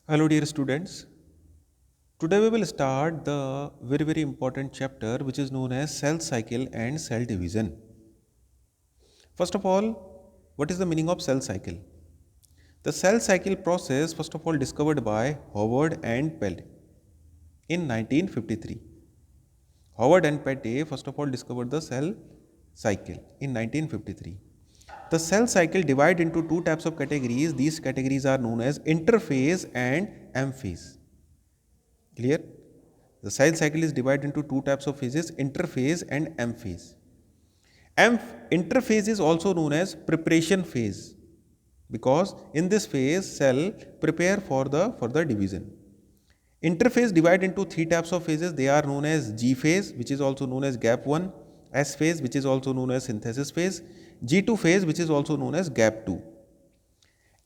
Hello dear students. Today we will start the very important chapter which is known as cell cycle and cell division. First of all, what is the meaning of cell cycle? The cell cycle process first of all discovered by Howard and Pell in 1953. Howard and Petty first of all discovered the cell cycle in 1953. The cell cycle divide into two types of categories. These categories are known as interphase and M phase. Clear? The cell cycle is divided into two types of phases, interphase and M phase. Interphase is also known as preparation phase because in this phase cell prepare for the further division. Interphase divide into three types of phases. They are known as G phase, which is also known as gap 1, S phase, which is also known as synthesis phase, G2 phase, which is also known as gap 2.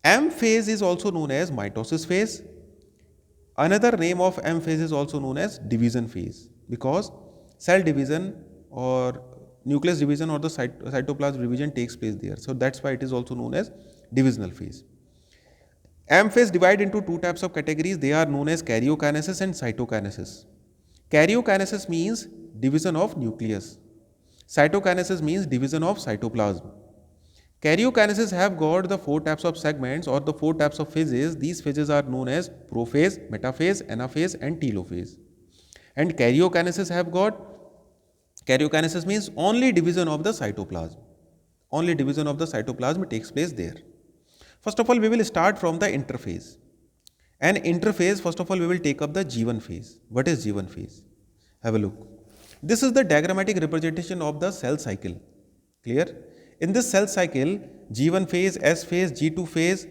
M phase is also known as mitosis phase. Another name of M phase is also known as division phase because cell division or nucleus division or the cytoplasm division takes place there. So that's why it is also known as divisional phase. M phase divide into two types of categories. They are known as karyokinesis and cytokinesis. Karyokinesis means division of nucleus. Cytokinesis means division of cytoplasm. Karyokinesis have got the four types of segments or the four types of phases. These phases are known as prophase, metaphase, anaphase and telophase. And karyokinesis have got, karyokinesis means only division of the cytoplasm. Only division of the cytoplasm takes place there. First of all, we will start from the interphase. And interphase, first of all, we will take up the G1 phase. What is G1 phase? Have a look. This is the diagrammatic representation of the cell cycle. Clear? In this cell cycle, G1 phase, S phase, G2 phase,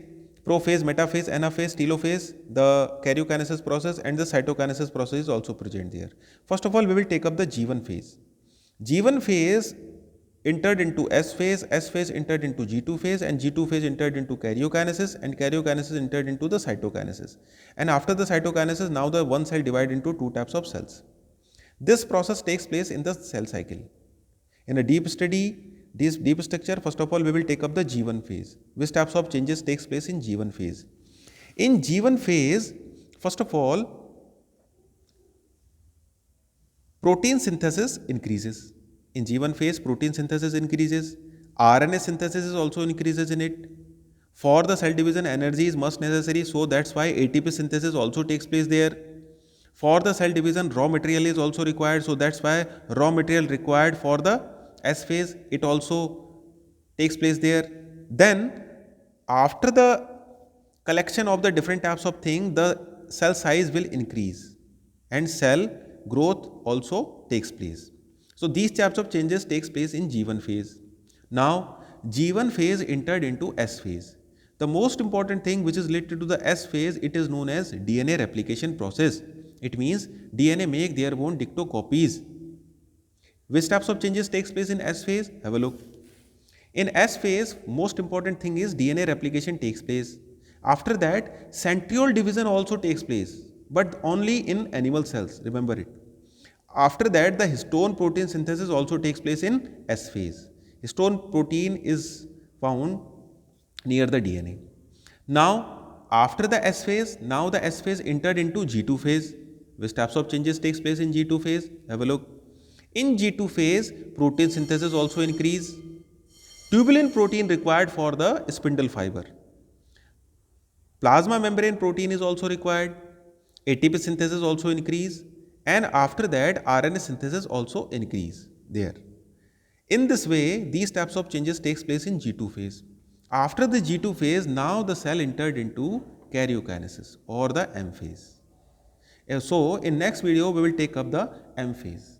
prophase, metaphase, anaphase, telophase, the karyokinesis process and the cytokinesis process is also present there. First of all, we will take up the G1 phase. G1 phase entered into S phase entered into G2 phase and G2 phase entered into karyokinesis and karyokinesis entered into the cytokinesis. And after the cytokinesis, now the one cell divided into two types of cells. This process takes place in the cell cycle. In a deep study, this deep structure, first of all, we will take up the G1 phase. Which types of changes takes place in G1 phase? In G1 phase, first of all, protein synthesis increases. In G1 phase, protein synthesis increases. RNA synthesis is also increases in it. For the cell division, energy is much necessary, so that's why ATP synthesis also takes place there. For the cell division, raw material is also required, so that's why raw material required for the S phase, it also takes place there. Then, after the collection of the different types of things, the cell size will increase and cell growth also takes place. So, these types of changes takes place in G1 phase. Now, G1 phase entered into S phase. The most important thing which is related to the S phase, it is known as DNA replication process. It means DNA make their own dictocopies. Which types of changes takes place in S phase? Have a look. In S phase, most important thing is DNA replication takes place. After that, centriole division also takes place, but only in animal cells, remember it. After that, the histone protein synthesis also takes place in S phase. Histone protein is found near the DNA. Now, after the S phase, now the S phase entered into G2 phase. Which types of changes takes place in G2 phase? Have a look. In G2 phase, protein synthesis also increase. Tubulin protein required for the spindle fiber. Plasma membrane protein is also required. ATP synthesis also increase. And after that, RNA synthesis also increase there. In this way, these types of changes takes place in G2 phase. After the G2 phase, now the cell entered into karyokinesis or the M phase. So, in next video, we will take up the M phase.